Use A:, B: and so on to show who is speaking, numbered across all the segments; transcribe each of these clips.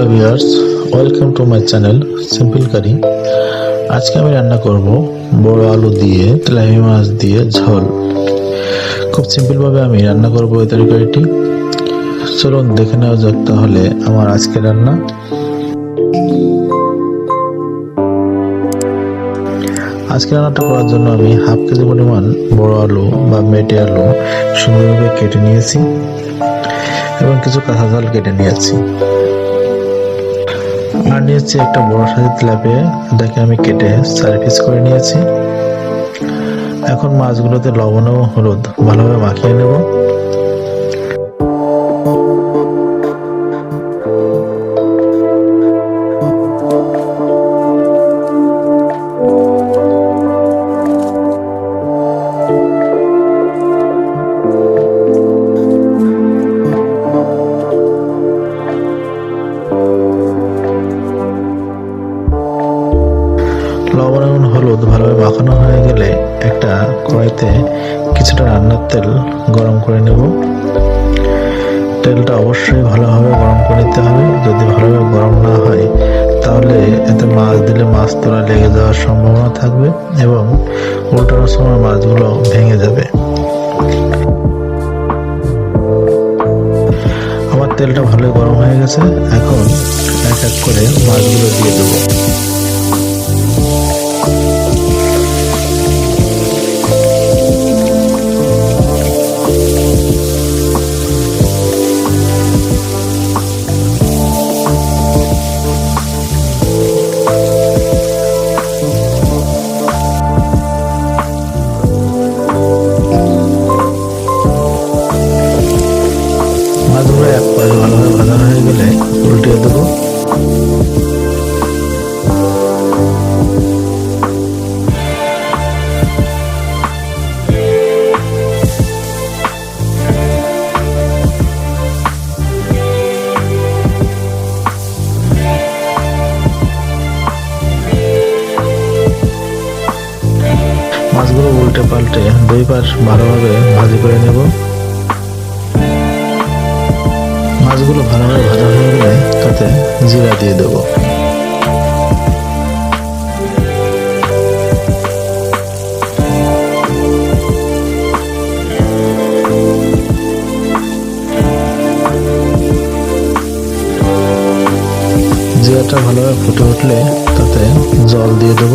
A: Hello viewers, welcome to my channel simple curry. আজকে আমি রান্না করব বড় আলু দিয়ে তেলাপিয়া মাছ দিয়ে ঝোল। খুব সিম্পলভাবে আমি রান্না করব এই তরকারিটি। চলুন দেখে নেওয়া যাক তাহলে আমার আজকের রান্না। আজকে রান্নাটা করার জন্য আমি হাফ কেজি পরিমাণ বড় আলু বা মেটে আলু সুন্দরভাবে কেটে নিয়েছি এবং কিছু কাঁচা ঝাল কেটে নিয়েছি। আর নিয়েছি একটা বড় সাইজের তেলাপিয়া, এটাকে আমি কেটে 4 পিস করে নিয়েছি। এখন মাছগুলোতে লবণ ও হলুদ ভালোভাবে মাখিয়ে নেব। লবণ এবং হলুদ ভালোভাবে মাখানো হয়ে গেলে একটা কড়াইতে কিছুটা রান্নার তেল গরম করে নেব। তেলটা অবশ্যই ভালোভাবে গরম করে নিতে হবে। যদি ভালোভাবে গরম না হয় তাহলে এতে মাছ দিলে মাছ তলায় লেগে যাওয়ার সম্ভাবনা থাকবে এবং উল্টানোর সময় মাছগুলো ভেঙে যাবে। আমার তেলটা ভালোই গরম হয়ে গেছে। এখন এক এক করে মাছগুলো দিয়ে দেবো। মাছগুলো এক পাশে ভালোভাবে ভাজা হয়ে গেলে উল্টিয়ে দেবো। মাছগুলো উল্টে পাল্টে 2 পাশ ভালোভাবে ভাজি করে নেব। মাছগুলো ভালোভাবে ভাজা হয়ে গেলে তাতে জিরা দিয়ে দেব। জিরাটা ভালোভাবে ফুটে উঠলে তাতে জল দিয়ে দেব।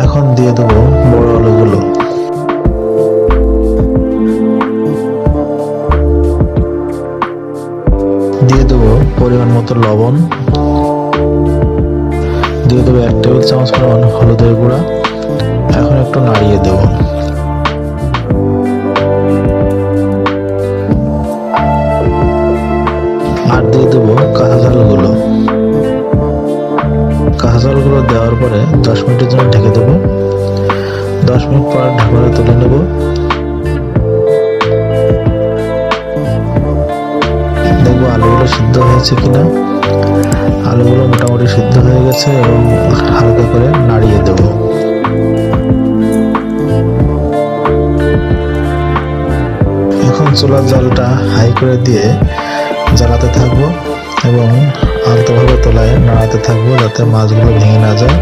A: এখন দিয়ে দেবো বড় আলুগুলো। দিয়ে দেবো পরিমাণ মতো লবণ। দিয়ে দেবো 1 টেবিল চামচ পরিমাণ হলুদের গুঁড়া। এখন একটু নাড়িয়ে দেবো। আর দিয়ে দেবো কাঁচা ঝালগুলো। কাঁচা ঝালগুলো দেওয়ার পরে 10 মিনিটের জন্য ঢেকে দেবো। 10 মিনিট পর ঢাকনা তুলে নেব। দেখবো আলুগুলো সিদ্ধ হয়েছে কিনা। আলুগুলো মোটামুটি সিদ্ধ হয়ে গেছে এবং হালকা করে নাড়িয়ে দেব। এখন চুলার জালটা হাই করে দিয়ে জ্বালাতে থাকবো এবং আলতোভাবে তলায় নাড়াতে থাকবো যাতে মাছগুলো ভেঙে না যায়।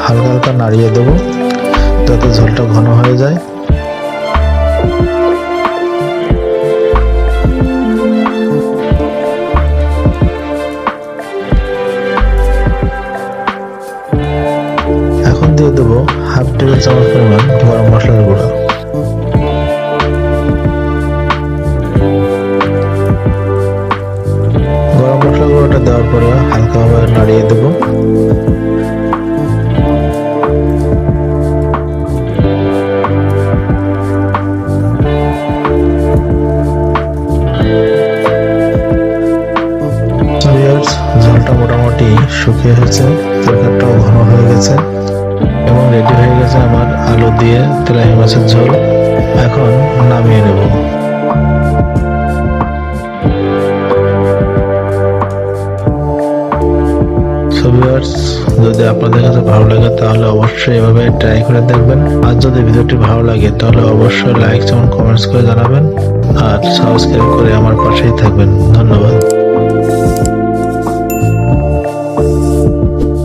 A: হালকা হালকা নাড়িয়ে দেবো যাতে ঝোলটা ঘন হয়ে যায়। এখন দিয়ে দেবো হাফ টেবিল চামচ পরিমাণ গরম মশলার গুঁড়া। গরম মশলা গুঁড়োটা দেওয়ার পরে হালকাভাবে নাড়িয়ে দেবো। ঝোলটা মোটামুটি শুকিয়ে গেছে, তরকারিটাও ঘন হয়ে গেছে এবং রেডি হয়ে গেছে আমার আলু দিয়ে তেলাপিয়া মাছের ঝোল। এখন নামিয়ে নেব। So viewers, যদি আপনাদের কাছে ভালো লাগে তাহলে অবশ্যই এভাবে ট্রাই করে দেখবেন। আর যদি ভিডিওটি ভালো লাগে তাহলে অবশ্যই লাইক এবং কমেন্টস করে জানাবেন আর সাবস্ক্রাইব করে আমার পাশেই থাকবেন। ধন্যবাদ।